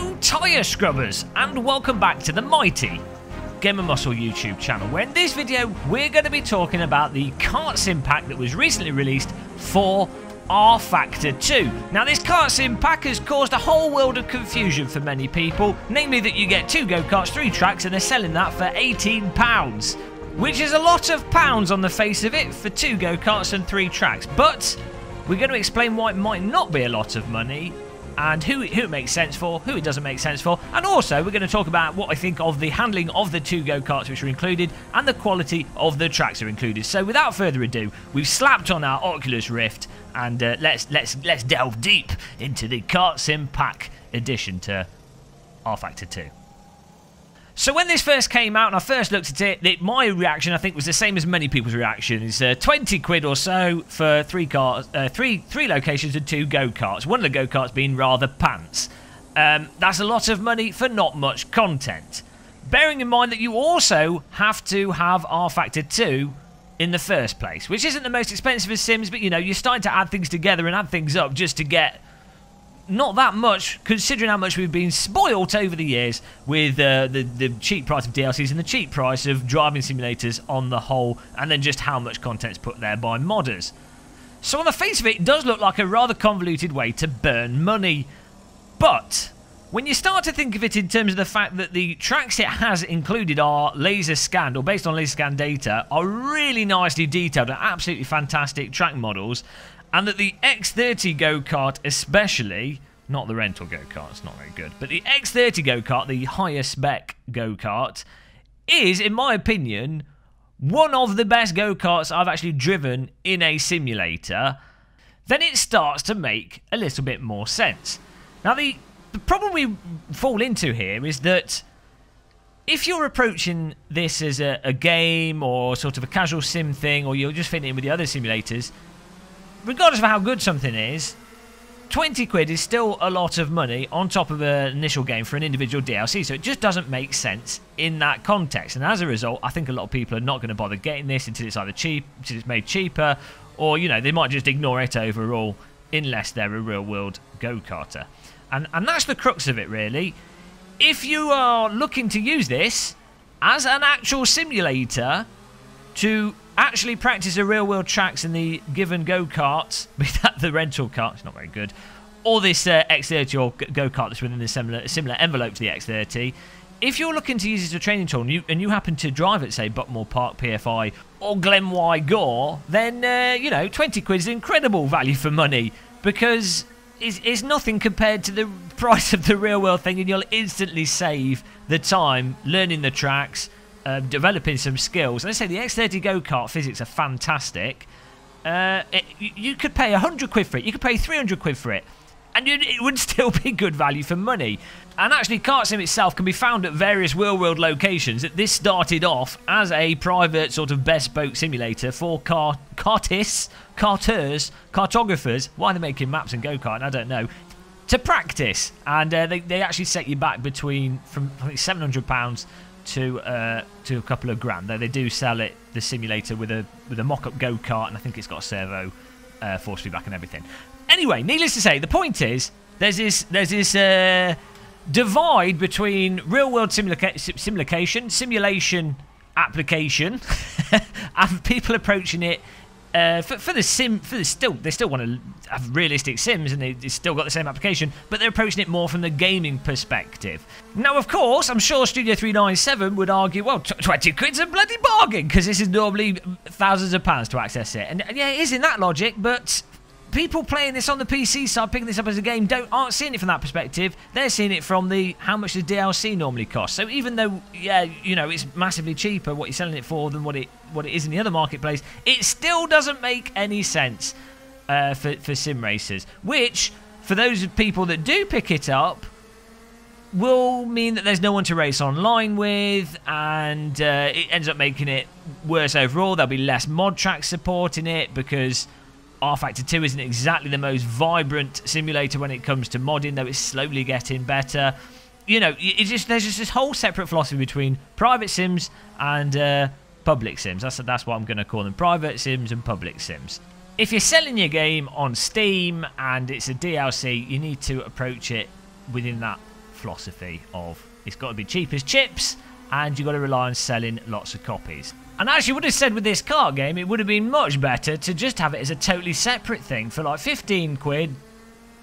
Hello tyre scrubbers and welcome back to the mighty Gamer Muscle YouTube channel, where in this video we're going to be talking about the Kart Sim pack that was recently released for Rfactor 2. Now this Kart Sim pack has caused a whole world of confusion for many people, namely that you get 2 go-karts, 3 tracks and they're selling that for £18, which is a lot of pounds on the face of it for 2 go-karts and 3 tracks, but we're going to explain why it might not be a lot of money and who it makes sense for, who it doesn't make sense for, and also we're going to talk about what I think of the handling of the 2 go-karts which are included and the quality of the tracks that are included. So without further ado, we've slapped on our Oculus Rift and let's delve deep into the Kart Sim pack addition to Rfactor 2. So when this first came out and I first looked at it, my reaction I think was the same as many people's reaction. Is 20 quid or so for 3 locations and 2 go-karts. One of the go-karts being rather pants. That's a lot of money for not much content. Bearing in mind that you also have to have Rfactor 2 in the first place, which isn't the most expensive of Sims, but you know, you're starting to add things together and add things up just to get not that much, considering how much we've been spoilt over the years with the cheap price of DLCs and the cheap price of driving simulators on the whole, and then just how much content's put there by modders. So on the face of it, it does look like a rather convoluted way to burn money. But when you start to think of it in terms of the fact that the tracks it has included are laser scanned, or based on laser scan data, are really nicely detailed and absolutely fantastic track models, and that the X30 go-kart especially, not the rental go-kart, it's not very good, but the X30 go-kart, the higher spec go-kart, is, in my opinion, one of the best go-karts I've actually driven in a simulator, then it starts to make a little bit more sense. Now, the problem we fall into here is that if you're approaching this as a game or sort of a casual sim thing, or you're just fitting in with the other simulators, regardless of how good something is, 20 quid is still a lot of money on top of an initial game for an individual DLC, so it just doesn't make sense in that context. And as a result, I think a lot of people are not going to bother getting this until it's either cheap, until it's made cheaper, or, you know, they might just ignore it overall unless they're a real-world go-karter. And that's the crux of it, really. If you are looking to use this as an actual simulator to actually practice the real-world tracks in the given go-karts, be that the rental car, it's not very good, or this X30 or go-kart that's within the similar envelope to the X30, if you're looking to use it as a training tool and you happen to drive at, say, Buckmore Park PFI or Glenwye Gore, then, you know, 20 quid is incredible value for money, because it's nothing compared to the price of the real-world thing, and you'll instantly save the time learning the tracks, developing some skills. And I say the X30 go-kart physics are fantastic. You could pay 100 quid for it, you could pay 300 quid for it, and it would still be good value for money. And actually, Kart Sim itself can be found at various real-world locations. This started off as a private sort of bespoke simulator for kartographers. Why are they making maps and go-kart? I don't know. To practice, and they actually set you back from I think £700 to a couple of grand. Though they do sell it, the simulator, with a mock-up go-kart, and I think it's got a servo force feedback and everything. Anyway, needless to say, the point is there's this divide between real-world simulation application and people approaching it they still want to have realistic sims, and they still got the same application, but they're approaching it more from the gaming perspective. Now, of course, I'm sure Studio 397 would argue, well, 20 quid's a bloody bargain, because this is normally thousands of pounds to access it. And yeah, it is in that logic, but people playing this on the PC side, picking this up as a game, aren't seeing it from that perspective. They're seeing it from the how much the DLC normally costs. So even though, yeah, you know, it's massively cheaper what you're selling it for than what it is in the other marketplace, it still doesn't make any sense for sim racers. Which, for those people that do pick it up, will mean that there's no one to race online with, and it ends up making it worse overall. There'll be less mod tracks supporting it, because Rfactor 2 isn't exactly the most vibrant simulator when it comes to modding, though it's slowly getting better. You know, there's just this whole separate philosophy between private sims and public sims. That's what I'm going to call them, private sims and public sims. If you're selling your game on Steam and it's a DLC, you need to approach it within that philosophy of it's got to be cheap as chips, and you've got to rely on selling lots of copies. And as you would have said with this kart game, it would have been much better to just have it as a totally separate thing for like 15 quid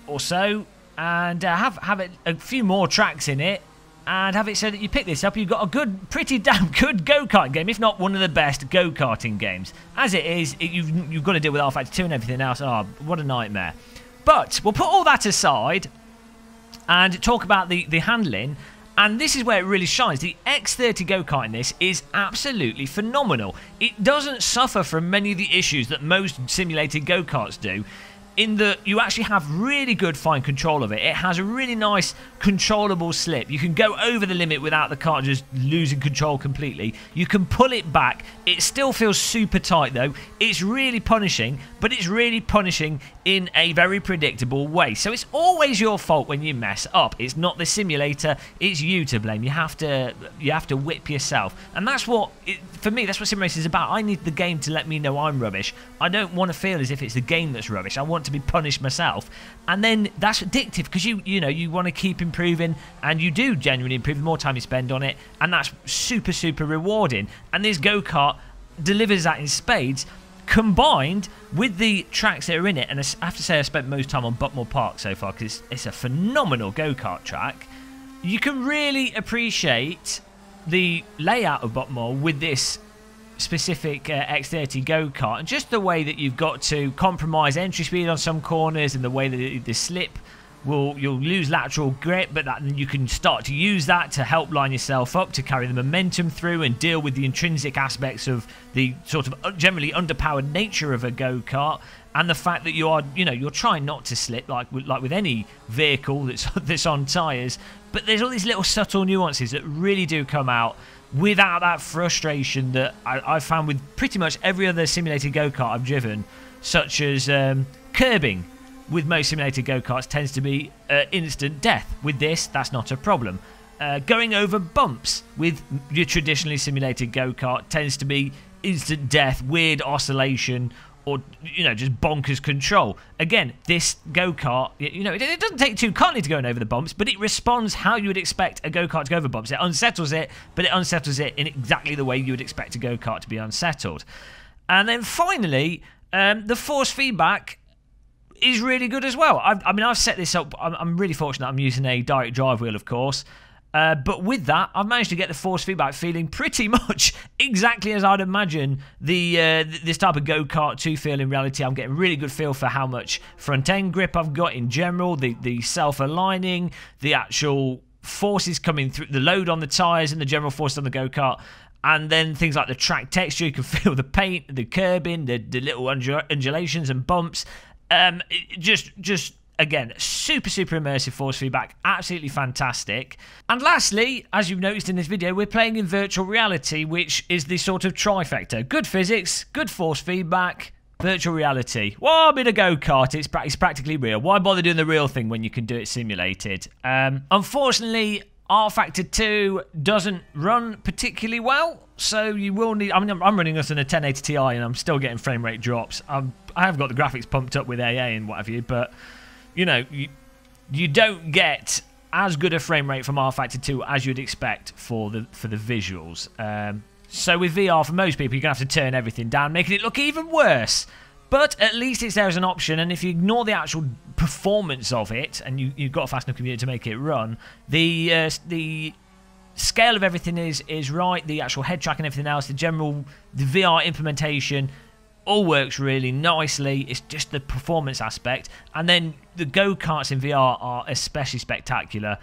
or so, and have it a few more tracks in it, and have it so that you pick this up, you've got a good, pretty damn good go-kart game, if not one of the best go-karting games. As it is, you've got to deal with Rfactor 2 and everything else. Oh, what a nightmare. But we'll put all that aside and talk about the handling. And this is where it really shines. The X30 go-kart in this is absolutely phenomenal. It doesn't suffer from many of the issues that most simulated go-karts do, in that you actually have really good fine control of it. It has a really nice controllable slip. You can go over the limit without the car just losing control completely. You can pull it back. It still feels super tight though. It's really punishing, but it's really punishing in a very predictable way. So it's always your fault when you mess up. It's not the simulator, it's you to blame. You have to whip yourself. And that's what, for me, that's what sim racing is about. I need the game to let me know I'm rubbish. I don't want to feel as if it's the game that's rubbish. I want to be punished myself, and then that's addictive because you want to keep improving, and you do genuinely improve the more time you spend on it, and that's super rewarding. And this go-kart delivers that in spades, combined with the tracks that are in it. And I have to say I spent most time on Buckmore Park so far because it's a phenomenal go-kart track. You can really appreciate the layout of Buckmore with this specific X30 go-kart, and just the way that you've got to compromise entry speed on some corners, and the way that the slip you'll lose lateral grip, but that you can start to use that to help line yourself up, to carry the momentum through and deal with the intrinsic aspects of the sort of generally underpowered nature of a go-kart, and the fact that you're trying not to slip like with any vehicle that's on tyres. But there's all these little subtle nuances that really do come out without that frustration that I've found with pretty much every other simulated go-kart I've driven, such as curbing with most simulated go-karts tends to be instant death. With this, that's not a problem. Going over bumps with your traditionally simulated go-kart tends to be instant death, weird oscillation, or just bonkers control. Again, this go-kart, it doesn't take too kindly to going over the bumps, but it responds how you would expect a go-kart to go over bumps. It unsettles it, but it unsettles it in exactly the way you would expect a go-kart to be unsettled. And then finally, the force feedback is really good as well. I've set this up. I'm really fortunate I'm using a direct drive wheel, of course. But with that, I've managed to get the force feedback feeling pretty much exactly as I'd imagine this type of go-kart to feel in reality. I'm getting a really good feel for how much front-end grip I've got in general, the self-aligning, the actual forces coming through, the load on the tyres and the general force on the go-kart. And then things like the track texture, you can feel the paint, the curbing, the little undulations and bumps. Again, super immersive force feedback, absolutely fantastic. And lastly, as you've noticed in this video, we're playing in virtual reality, which is the sort of trifecta. Good physics, good force feedback, virtual reality. Well, I'm in a go-kart, it's practically real. Why bother doing the real thing when you can do it simulated? Unfortunately, Rfactor 2 doesn't run particularly well, so you will need... I'm running this on a 1080 Ti and I'm still getting frame rate drops. I have got the graphics pumped up with AA and what have you, but... you don't get as good a frame rate from Rfactor 2 as you'd expect for the visuals. So with VR, for most people, you're going to have to turn everything down, making it look even worse. But at least it's there as an option, and if you ignore the actual performance of it, and you've got a fast enough computer to make it run, the scale of everything is right, the actual head track and everything else, the VR implementation, all works really nicely. It's just the performance aspect, and then the go-karts in VR are especially spectacular.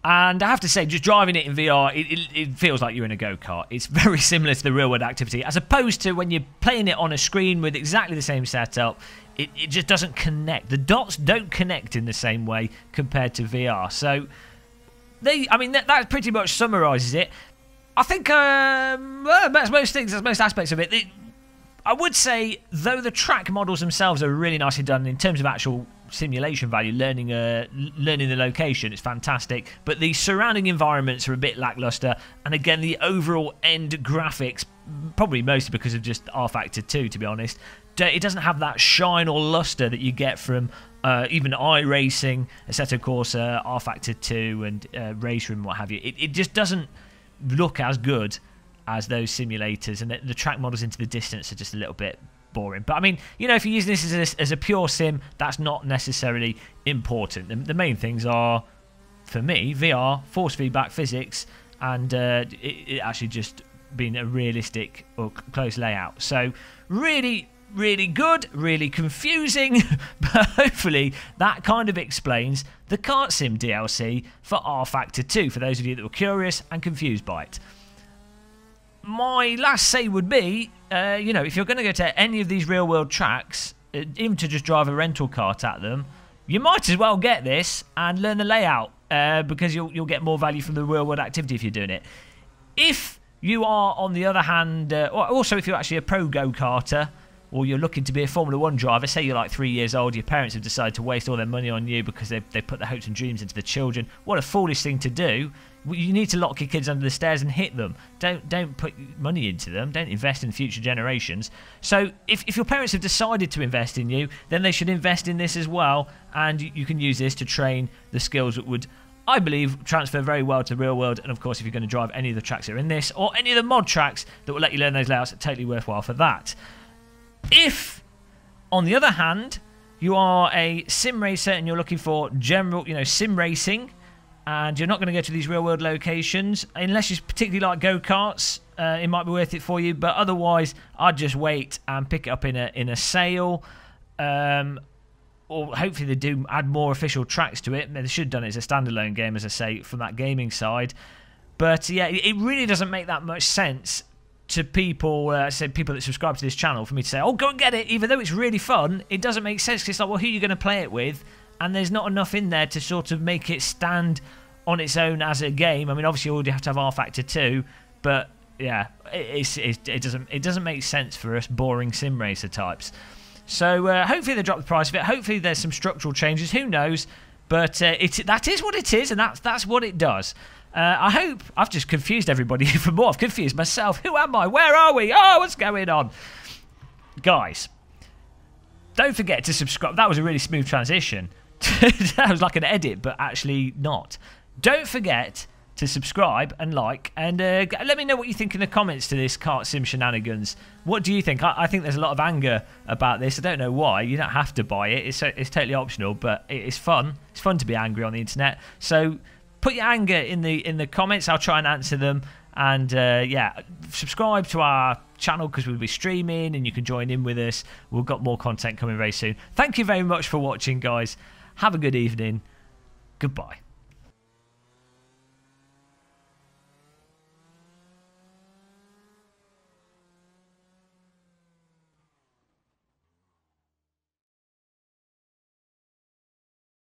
And I have to say, just driving it in VR, it feels like you're in a go-kart. It's very similar to the real-world activity, as opposed to when you're playing it on a screen with exactly the same setup. It just doesn't connect. The dots don't connect in the same way compared to VR. So, that pretty much summarises it. I think that's most things, that's most aspects of it. I would say, though the track models themselves are really nicely done in terms of actual simulation value, learning the location, it's fantastic, but the surrounding environments are a bit lackluster, and again the overall end graphics, probably mostly because of just Rfactor 2 to be honest, it doesn't have that shine or luster that you get from even iRacing, Assetto Corsa, Rfactor 2, and Race Room, what have you. It just doesn't look as good as those simulators, and the track models into the distance are just a little bit boring. But I mean, you know, if you're using this as a pure sim, that's not necessarily important. The main things are, for me, VR, force feedback, physics, and it actually just being a realistic or close layout. So really, really good, really confusing, but hopefully that kind of explains the Kart Sim DLC for Rfactor 2, for those of you that were curious and confused by it. My last say would be, you know, if you're going to go to any of these real-world tracks, even to just drive a rental kart at them, you might as well get this and learn the layout, because you'll get more value from the real-world activity if you're doing it. If you are, on the other hand, or also if you're actually a pro go-karter, or you're looking to be a Formula 1 driver, say you're like 3 years old, your parents have decided to waste all their money on you because they put their hopes and dreams into the children. What a foolish thing to do. You need to lock your kids under the stairs and hit them. Don't put money into them. Don't invest in future generations. So if your parents have decided to invest in you, then they should invest in this as well, and you can use this to train the skills that would, I believe, transfer very well to the real world. And of course, if you're going to drive any of the tracks that are in this, or any of the mod tracks that will let you learn those layouts, it's totally worthwhile for that. If, on the other hand, you are a sim racer and you're looking for general, you know, sim racing, and you're not going to go to these real-world locations, unless you particularly like go-karts, it might be worth it for you. But otherwise, I'd just wait and pick it up in a sale, or hopefully they do add more official tracks to it. They should have done it as a standalone game, as I say, from that gaming side. But yeah, it really doesn't make that much sense to people, say people that subscribe to this channel, for me to say, oh, go and get it, even though it's really fun. It doesn't make sense, because it's like, well, who are you going to play it with? And there's not enough in there to sort of make it stand on its own as a game. I mean, obviously you already have to have Rfactor 2, but yeah, it doesn't make sense for us boring sim racer types. So hopefully they drop the price of it. Hopefully there's some structural changes. Who knows? But that is what it is, and that's what it does. I hope I've just confused everybody even more. I've confused myself. Who am I? Where are we? Oh, what's going on? Guys, don't forget to subscribe. That was a really smooth transition. That was like an edit, but actually not. Don't forget to subscribe and like, and let me know what you think in the comments to this Kart Sim shenanigans. What do you think? I think there's a lot of anger about this. I don't know why. You don't have to buy it. It's totally optional, but it's fun. It's fun to be angry on the internet. So put your anger in the comments. I'll try and answer them. And yeah, subscribe to our channel, because we'll be streaming and you can join in with us. We've got more content coming very soon. Thank you very much for watching, guys. Have a good evening. Goodbye.